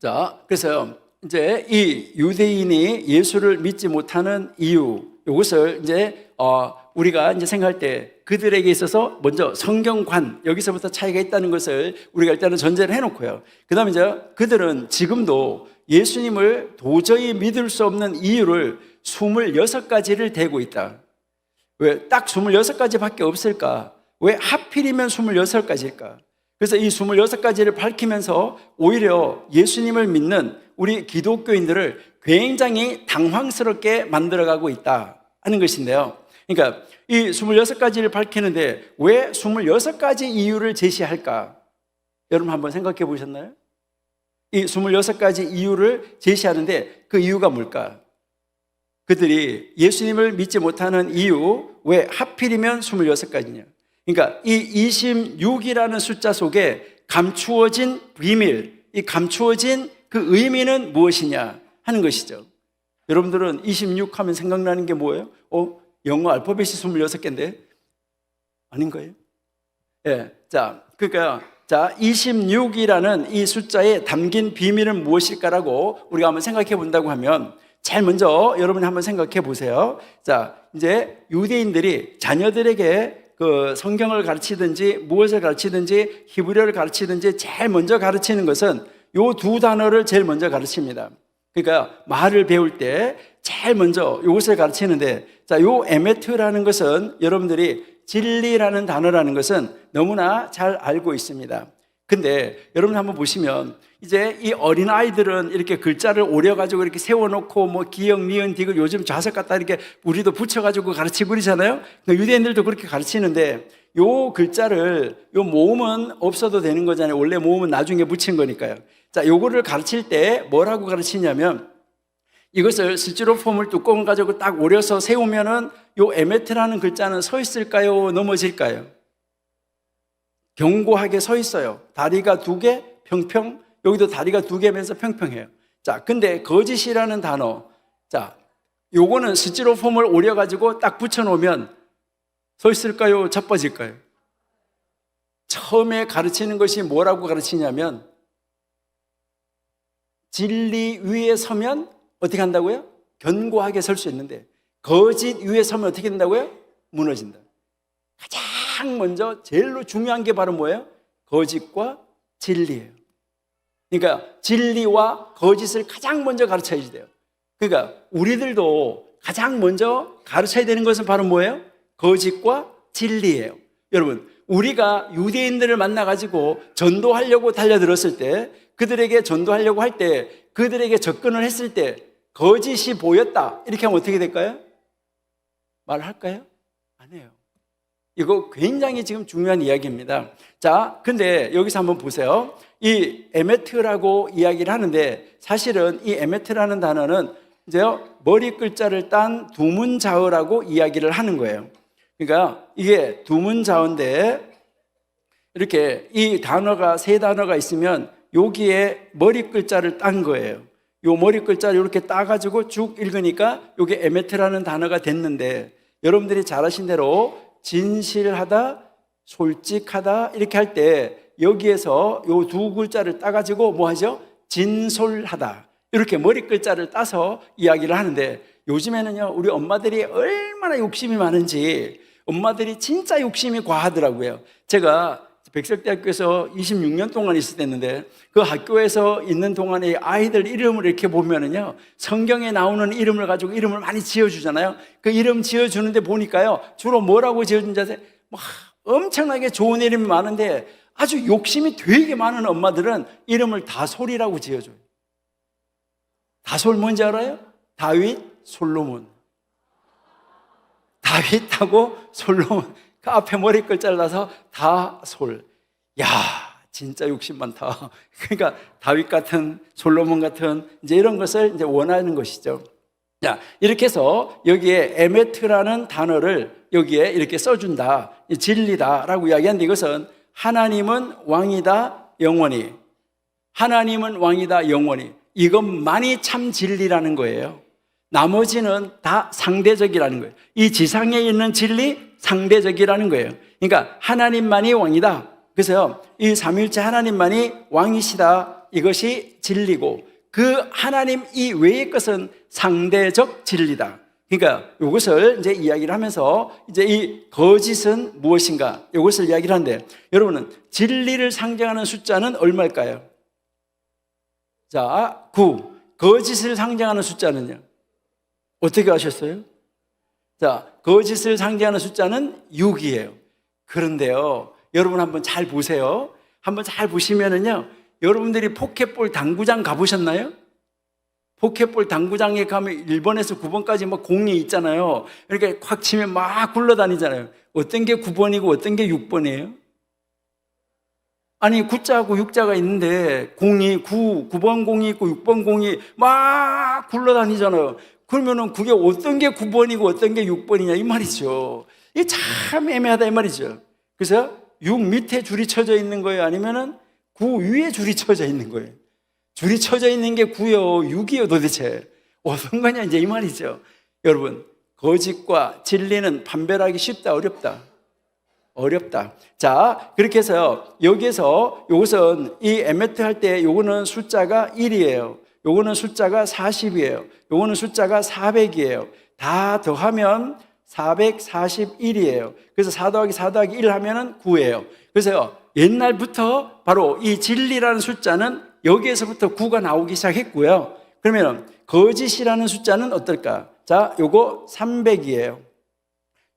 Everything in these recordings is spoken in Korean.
자, 그래서 이제 이 유대인이 예수를 믿지 못하는 이유, 이것을 이제 우리가 이제 생각할 때 그들에게 있어서 먼저 성경관, 여기서부터 차이가 있다는 것을 우리가 일단은 전제를 해놓고요. 그 다음에 이제 그들은 지금도 예수님을 도저히 믿을 수 없는 이유를 26가지를 대고 있다. 왜 딱 26가지밖에 없을까? 왜 하필이면 26가지일까? 그래서 이 26가지를 밝히면서 오히려 예수님을 믿는 우리 기독교인들을 굉장히 당황스럽게 만들어가고 있다 하는 것인데요. 그러니까 이 26가지를 밝히는데 왜 26가지 이유를 제시할까? 여러분 한번 생각해 보셨나요? 이 26가지 이유를 제시하는데 그 이유가 뭘까? 그들이 예수님을 믿지 못하는 이유, 왜 하필이면 26가지냐? 그러니까 이 26이라는 숫자 속에 감추어진 비밀, 이 감추어진 그 의미는 무엇이냐 하는 것이죠. 여러분들은 26 하면 생각나는 게 뭐예요? 영어 알파벳이 26개인데? 아닌 거예요? 예. 그러니까 26이라는 이 숫자에 담긴 비밀은 무엇일까라고 우리가 한번 생각해 본다고 하면 제일 먼저 여러분이 한번 생각해 보세요. 이제 유대인들이 자녀들에게 그 성경을 가르치든지 무엇을 가르치든지 히브리어를 가르치든지 제일 먼저 가르치는 것은 요 두 단어를 제일 먼저 가르칩니다. 그러니까 말을 배울 때 제일 먼저 이것을 가르치는데, 요 에메트라는 것은 여러분들이 진리라는 단어라는 것은 너무나 잘 알고 있습니다. 근데 여러분 한번 보시면 이제 이 어린 아이들은 이렇게 글자를 오려가지고 이렇게 세워놓고 뭐 기역, 니은, 디귿 요즘 자석 갖다 이렇게 우리도 붙여가지고 가르치고 그러잖아요. 유대인들도 그렇게 가르치는데 요 글자를 요 모음은 없어도 되는 거잖아요. 원래 모음은 나중에 붙인 거니까요. 요거를 가르칠 때 뭐라고 가르치냐면 이것을 스티로폼을 뚜껑을 가지고 딱 오려서 세우면은 요 에메트라는 글자는 서 있을까요? 넘어질까요? 견고하게 서 있어요. 다리가 2개, 평평. 여기도 다리가 2개면서 평평해요. 근데 거짓이라는 단어. 요거는 스티로폼을 오려가지고 딱 붙여놓으면 서 있을까요? 자빠질까요? 처음에 가르치는 것이 뭐라고 가르치냐면 진리 위에 서면 어떻게 한다고요? 견고하게 설 수 있는데 거짓 위에 서면 어떻게 된다고요? 무너진다. 가장 먼저 제일로 중요한 게 바로 뭐예요? 거짓과 진리예요. 그러니까 진리와 거짓을 가장 먼저 가르쳐야 돼요. 그러니까 우리들도 가장 먼저 가르쳐야 되는 것은 바로 뭐예요? 거짓과 진리예요. 여러분, 우리가 유대인들을 만나가지고 전도하려고 달려들었을 때, 그들에게 전도하려고 할 때, 그들에게 접근을 했을 때 거짓이 보였다 이렇게 하면 어떻게 될까요? 말할까요? 안 해요. 이거 굉장히 지금 중요한 이야기입니다. 근데 여기서 한번 보세요. 이 에메트라고 이야기를 하는데 사실은 이 에메트라는 단어는 이제요 머리 글자를 딴 두문자어라고 이야기를 하는 거예요. 그러니까 이게 두문자어인데 이렇게 이 단어가 세 단어가 있으면 여기에 머리 글자를 딴 거예요. 요 머리 글자를 이렇게 따가지고 쭉 읽으니까 이게 에메트라는 단어가 됐는데 여러분들이 잘 아신 대로 진실하다, 솔직하다 이렇게 할 때 여기에서 요 두 글자를 따가지고 뭐 하죠? 진솔하다 이렇게 머리 글자를 따서 이야기를 하는데 요즘에는요 우리 엄마들이 얼마나 욕심이 많은지 엄마들이 진짜 욕심이 과하더라고요. 제가 백석대학교에서 26년 동안 있었는데 그 학교에서 있는 동안에 아이들 이름을 이렇게 보면은요 성경에 나오는 이름을 가지고 이름을 많이 지어주잖아요. 그 이름 지어주는데 보니까요 주로 뭐라고 지어준지 아세요? 엄청나게 좋은 이름이 많은데 아주 욕심이 되게 많은 엄마들은 이름을 다솔이라고 지어줘요. 다솔 뭔지 알아요? 다윗, 솔로몬. 다윗하고 솔로몬 그 앞에 머리 글자를 놔서 다솔. 야, 진짜 욕심 많다. 그러니까 다윗 같은 솔로몬 같은 이제 이런 것을 이제 원하는 것이죠. 이렇게 해서 여기에 에메트라는 단어를 여기에 이렇게 써준다. 진리다라고 이야기하는데 이것은 하나님은 왕이다 영원히. 하나님은 왕이다 영원히. 이것만이 참 진리라는 거예요. 나머지는 다 상대적이라는 거예요. 이 지상에 있는 진리 상대적이라는 거예요. 그러니까 하나님만이 왕이다. 그래서요 이 삼위일체 하나님만이 왕이시다. 이것이 진리고 그 하나님 이외의 것은 상대적 진리다. 그러니까 이것을 이제 이야기를 하면서 이제 이 거짓은 무엇인가 이것을 이야기를 하는데, 여러분은 진리를 상징하는 숫자는 얼마일까요? 자, 9. 거짓을 상징하는 숫자는요? 어떻게 아셨어요? 자, 거짓을 상징하는 숫자는 6이에요. 그런데요, 여러분 한번 잘 보세요. 한번 잘 보시면은요, 여러분들이 포켓볼 당구장 가보셨나요? 포켓볼 당구장에 가면 1번에서 9번까지 막 공이 있잖아요. 이렇게 콱 치면 막 굴러다니잖아요. 어떤 게 9번이고 어떤 게 6번이에요? 아니, 9자하고 6자가 있는데 공이 9번 공이 있고 6번 공이 막 굴러다니잖아요. 그러면은 그게 어떤 게 9번이고 어떤 게 6번이냐 이 말이죠. 이게 참 애매하다 이 말이죠. 그래서 6 밑에 줄이 쳐져 있는 거예요? 아니면은 9 위에 줄이 쳐져 있는 거예요? 줄이 쳐져 있는 게 9요, 6이요 도대체 어떤 거냐 이제 이 말이죠. 여러분, 거짓과 진리는 판별하기 쉽다 어렵다? 어렵다. 자, 그렇게 해서 여기에서 요것은 이 에메트 할 때 요거는 숫자가 1이에요. 요거는 숫자가 40이에요. 요거는 숫자가 400이에요. 다 더하면 441이에요. 그래서 4 더하기 4 더하기 1 하면은 9예요. 그래서 옛날부터 바로 이 진리라는 숫자는 여기에서부터 9가 나오기 시작했고요. 그러면 거짓이라는 숫자는 어떨까? 자, 요거 300이에요.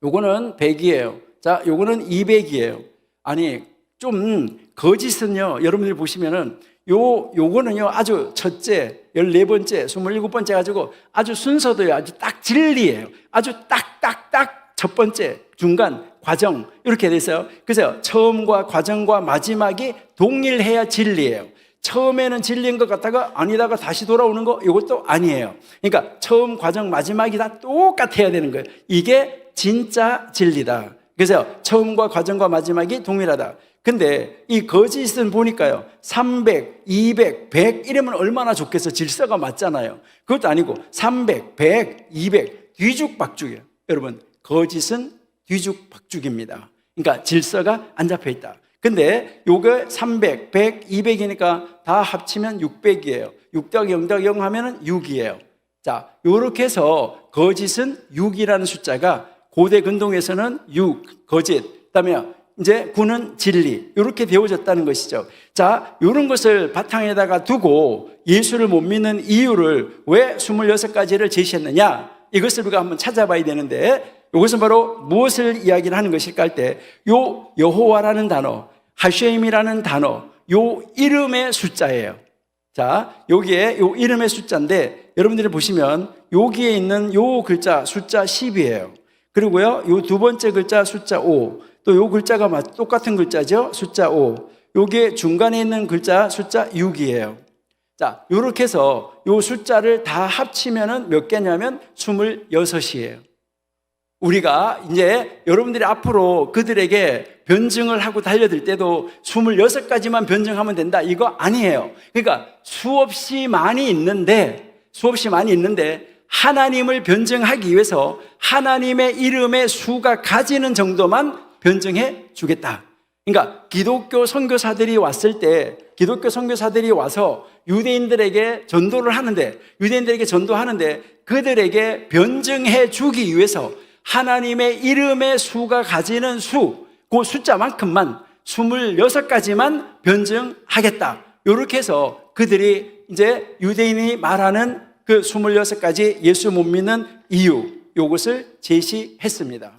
요거는 100이에요. 자, 요거는 200이에요. 아니, 좀 거짓은요, 여러분들이 보시면은 요거는요, 아주 첫째, 14번째, 27번째 가지고 아주 순서도요, 아주 딱 진리예요. 아주 딱딱딱 첫 번째, 중간, 과정, 이렇게 돼 있어요. 그래서 처음과 과정과 마지막이 동일해야 진리예요. 처음에는 진리인 것 같다가 아니다가 다시 돌아오는 거, 이것도 아니에요. 그러니까 처음, 과정, 마지막이 다 똑같아야 되는 거예요. 이게 진짜 진리다. 그래서 처음과 과정과 마지막이 동일하다. 근데 이 거짓은 보니까요, 300, 200, 100 이러면 얼마나 좋겠어. 질서가 맞잖아요. 그것도 아니고 300, 100, 200 뒤죽박죽이에요. 여러분, 거짓은 뒤죽박죽입니다. 그러니까 질서가 안 잡혀 있다. 근데 요게 300, 100, 200이니까 다 합치면 600이에요. 6 더하기 0 더하기 0 하면은 6이에요. 자, 요렇게 해서 거짓은 6이라는 숫자가 고대 근동에서는 6, 거짓, 그다음에 이제 9는 진리, 이렇게 되어졌다는 것이죠. 자, 이런 것을 바탕에다가 두고 예수를 못 믿는 이유를 왜 26가지를 제시했느냐, 이것을 우리가 한번 찾아봐야 되는데, 이것은 바로 무엇을 이야기를 하는 것일까 할 때, 요 여호와라는 단어, 하셴이라는 단어, 요 이름의 숫자예요. 자, 여기에 요 이름의 숫자인데, 여러분들이 보시면 여기에 있는 요 글자 숫자 10이에요. 그리고요, 요 두 번째 글자 숫자 5, 또 요 글자가 똑같은 글자죠, 숫자 5. 요게 중간에 있는 글자 숫자 6이에요. 자, 요렇게 해서 요 숫자를 다 합치면은 몇 개냐면 26이에요. 우리가 이제 여러분들이 앞으로 그들에게 변증을 하고 달려들 때도 26가지만 변증하면 된다, 이거 아니에요. 그러니까 수없이 많이 있는데 하나님을 변증하기 위해서 하나님의 이름의 수가 가지는 정도만 변증해 주겠다. 그러니까 기독교 선교사들이 왔을 때, 기독교 선교사들이 와서 유대인들에게 전도하는데 그들에게 변증해 주기 위해서 하나님의 이름의 수가 가지는 수, 그 숫자만큼만 26가지만 변증하겠다. 이렇게 해서 그들이 이제 유대인이 말하는 그 26가지 예수 못 믿는 이유, 이것을 제시했습니다.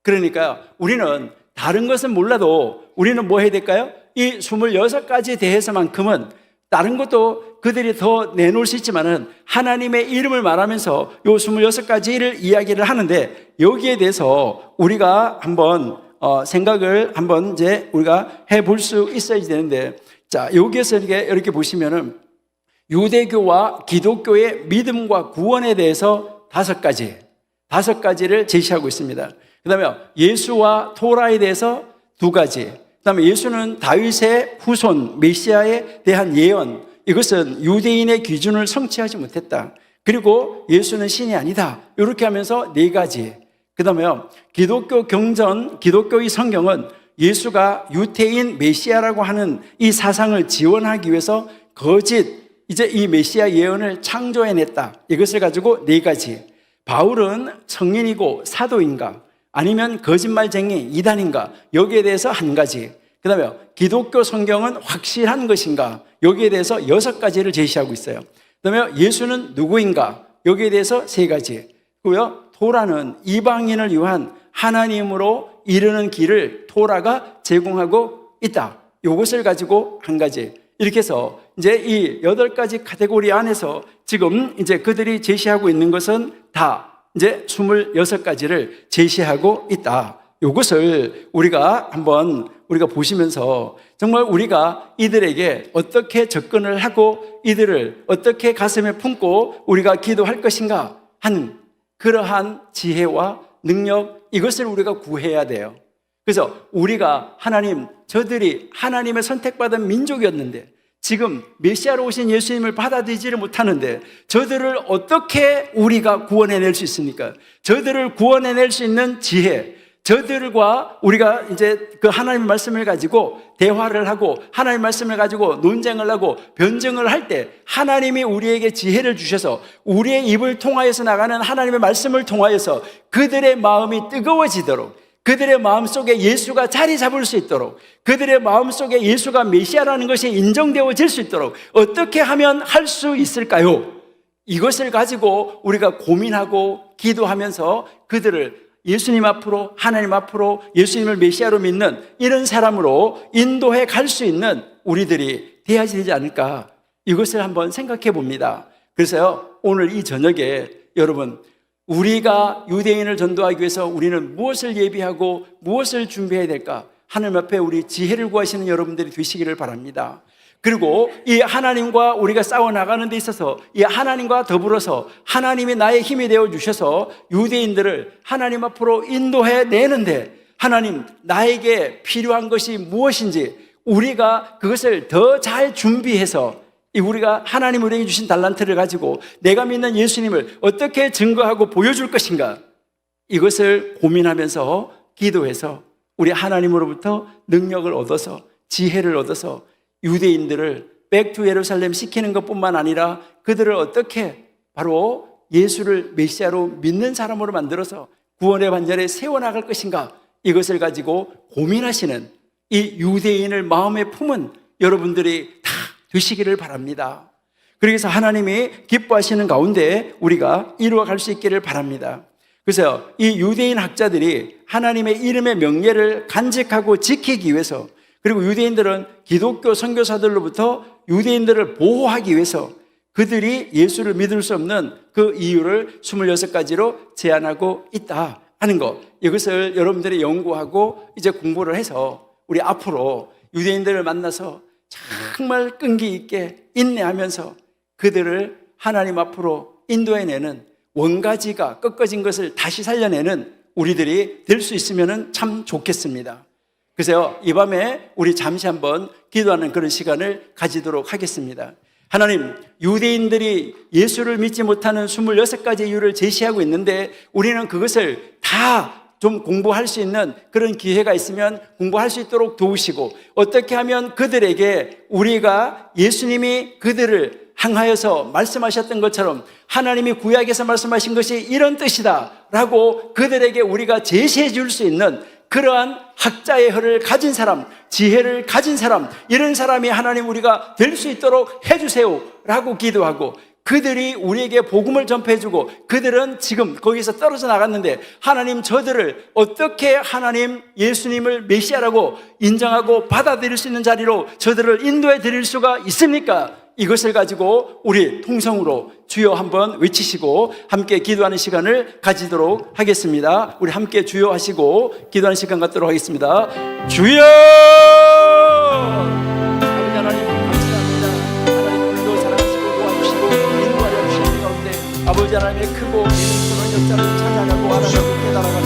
그러니까 우리는 다른 것은 몰라도 우리는 뭐 해야 될까요? 이 26가지에 대해서만큼은 다른 것도 그들이 더 내놓을 수 있지만은 하나님의 이름을 말하면서 요 26가지를 이야기를 하는데, 여기에 대해서 우리가 한번 생각을 한번 이제 우리가 해볼 수 있어야 되는데, 자, 여기에서 이렇게 보시면은 유대교와 기독교의 믿음과 구원에 대해서 5가지를 제시하고 있습니다. 그 다음에 예수와 토라에 대해서 2가지, 그 다음에 예수는 다윗의 후손 메시아에 대한 예언, 이것은 유대인의 기준을 성취하지 못했다. 그리고 예수는 신이 아니다, 이렇게 하면서 4가지. 그 다음에 기독교 경전, 기독교의 성경은 예수가 유태인 메시아라고 하는 이 사상을 지원하기 위해서 거짓, 이제 이 메시아 예언을 창조해냈다. 이것을 가지고 네 가지. 바울은 성인이고 사도인가? 아니면 거짓말쟁이 이단인가? 여기에 대해서 한 가지. 그 다음에 기독교 성경은 확실한 것인가? 여기에 대해서 6가지를 제시하고 있어요. 그 다음에 예수는 누구인가? 여기에 대해서 3가지. 그리고요, 토라는 이방인을 위한 하나님으로 이르는 길을 토라가 제공하고 있다. 이것을 가지고 한 가지. 이렇게 해서 이제 이 8가지 카테고리 안에서 지금 이제 그들이 제시하고 있는 것은 다 이제 26가지를 제시하고 있다. 이것을 우리가 한번 우리가 보시면서 정말 우리가 이들에게 어떻게 접근을 하고 이들을 어떻게 가슴에 품고 우리가 기도할 것인가 하는 그러한 지혜와 능력, 이것을 우리가 구해야 돼요. 그래서 우리가 하나님, 저들이 하나님의 선택받은 민족이었는데 지금 메시아로 오신 예수님을 받아들이지를 못하는데 저들을 어떻게 우리가 구원해낼 수 있습니까? 저들을 구원해낼 수 있는 지혜, 저들과 우리가 이제 그 하나님의 말씀을 가지고 대화를 하고 하나님의 말씀을 가지고 논쟁을 하고 변증을 할 때 하나님이 우리에게 지혜를 주셔서 우리의 입을 통하여서 나가는 하나님의 말씀을 통하여서 그들의 마음이 뜨거워지도록, 그들의 마음속에 예수가 자리 잡을 수 있도록, 그들의 마음속에 예수가 메시아라는 것이 인정되어질 수 있도록 어떻게 하면 할 수 있을까요? 이것을 가지고 우리가 고민하고 기도하면서 그들을 예수님 앞으로, 하나님 앞으로 예수님을 메시아로 믿는 이런 사람으로 인도해 갈 수 있는 우리들이 되어야 되지 않을까, 이것을 한번 생각해 봅니다. 그래서요, 오늘 이 저녁에 여러분, 우리가 유대인을 전도하기 위해서 우리는 무엇을 예비하고 무엇을 준비해야 될까? 하나님 앞에 우리 지혜를 구하시는 여러분들이 되시기를 바랍니다. 그리고 이 하나님과 우리가 싸워나가는 데 있어서 이 하나님과 더불어서 하나님이 나의 힘이 되어 주셔서 유대인들을 하나님 앞으로 인도해 내는데, 하나님 나에게 필요한 것이 무엇인지 우리가 그것을 더 잘 준비해서 우리가 하나님 우리에게 주신 달란트를 가지고 내가 믿는 예수님을 어떻게 증거하고 보여줄 것인가, 이것을 고민하면서 기도해서 우리 하나님으로부터 능력을 얻어서 지혜를 얻어서 유대인들을 백투 예루살렘 시키는 것뿐만 아니라 그들을 어떻게 바로 예수를 메시아로 믿는 사람으로 만들어서 구원의 반열에 세워나갈 것인가, 이것을 가지고 고민하시는 이 유대인을 마음에 품은 여러분들이 다 되시기를 바랍니다. 그래서 하나님이 기뻐하시는 가운데 우리가 이루어갈 수 있기를 바랍니다. 그래서 이 유대인 학자들이 하나님의 이름의 명예를 간직하고 지키기 위해서, 그리고 유대인들은 기독교 선교사들로부터 유대인들을 보호하기 위해서 그들이 예수를 믿을 수 없는 그 이유를 26가지로 제안하고 있다 하는 것, 이것을 여러분들이 연구하고 이제 공부를 해서 우리 앞으로 유대인들을 만나서 정말 끈기 있게 인내하면서 그들을 하나님 앞으로 인도해내는, 원가지가 꺾어진 것을 다시 살려내는 우리들이 될 수 있으면 참 좋겠습니다. 그래서 이 밤에 우리 잠시 한번 기도하는 그런 시간을 가지도록 하겠습니다. 하나님, 유대인들이 예수를 믿지 못하는 26가지 이유를 제시하고 있는데 우리는 그것을 다 좀 공부할 수 있는 그런 기회가 있으면 공부할 수 있도록 도우시고, 어떻게 하면 그들에게 우리가 예수님이 그들을 향하여서 말씀하셨던 것처럼 하나님이 구약에서 말씀하신 것이 이런 뜻이다 라고 그들에게 우리가 제시해 줄 수 있는 그러한 학자의 혀를 가진 사람, 지혜를 가진 사람, 이런 사람이 하나님 우리가 될 수 있도록 해주세요 라고 기도하고, 그들이 우리에게 복음을 전파해주고 그들은 지금 거기서 떨어져 나갔는데 하나님 저들을 어떻게 하나님 예수님을 메시아라고 인정하고 받아들일 수 있는 자리로 저들을 인도해 드릴 수가 있습니까? 이것을 가지고 우리 통성으로 주여 한번 외치시고 함께 기도하는 시간을 가지도록 하겠습니다. 우리 함께 주여 하시고 기도하는 시간 갖도록 하겠습니다. 주여!